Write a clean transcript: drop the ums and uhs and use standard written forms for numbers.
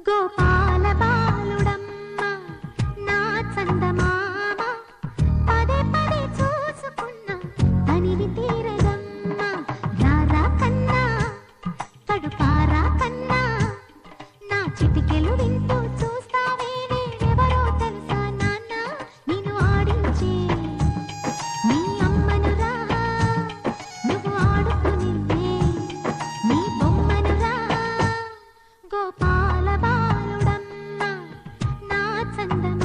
గోపాల బాలుడమ్మ నా చందమామ పదే పదే చూసుకున్న తనివి తీరదమ్మ రారా కన్నా కడుపారా కన్నా నా చిటికెలు వింటూ చూస్తావే నేనెవరో తెలుసా నాన్న నిన్ను ఆడించే నీ అమ్మనురా నువ్వు ఆడుకునివే నీ బొమ్మనురా గోపాల బాలుడమ్మ నా చందమామ